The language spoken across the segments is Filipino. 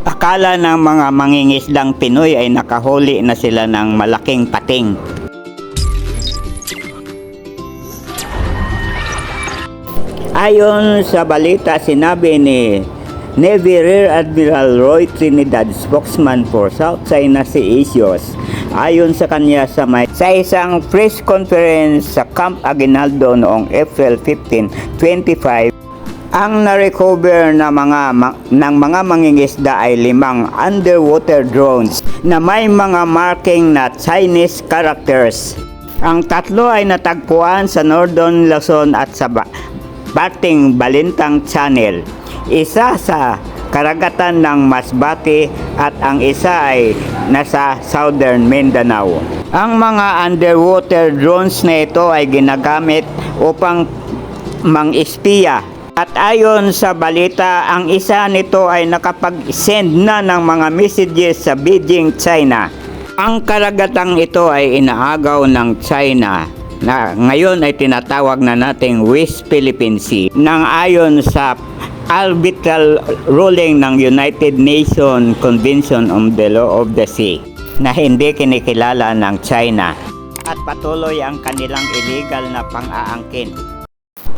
Akala ng mga mangingisdang Pinoy ay nakahuli na sila ng malaking pating. Ayon sa balita, sinabi ni Navy Rear Admiral Roy Trinidad, spokesman for South China Sea issues, ayon sa kanya sa isang press conference sa Camp Aguinaldo noong April 15, 25, ang na-recover ng mga mangingisda ay 5 underwater drones na may mga marking na Chinese characters. Ang 3 ay natagpuan sa Northern Luzon at sa Bating Balintang Channel, isa sa karagatan ng Masbate at ang isa ay nasa Southern Mindanao. Ang mga underwater drones na ito ay ginagamit upang mang-espiya. At ayon sa balita, ang isa nito ay nakapag-send na ng mga messages sa Beijing, China. Ang karagatang ito ay inaagaw ng China na ngayon ay tinatawag na nating West Philippine Sea nang ayon sa arbitral ruling ng United Nations Convention on the Law of the Sea na hindi kinikilala ng China at patuloy ang kanilang illegal na pang-aangkin.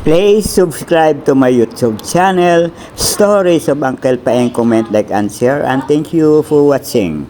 Please subscribe to my YouTube channel, Stories of Uncle Paeng, comment, like, and share, and thank you for watching.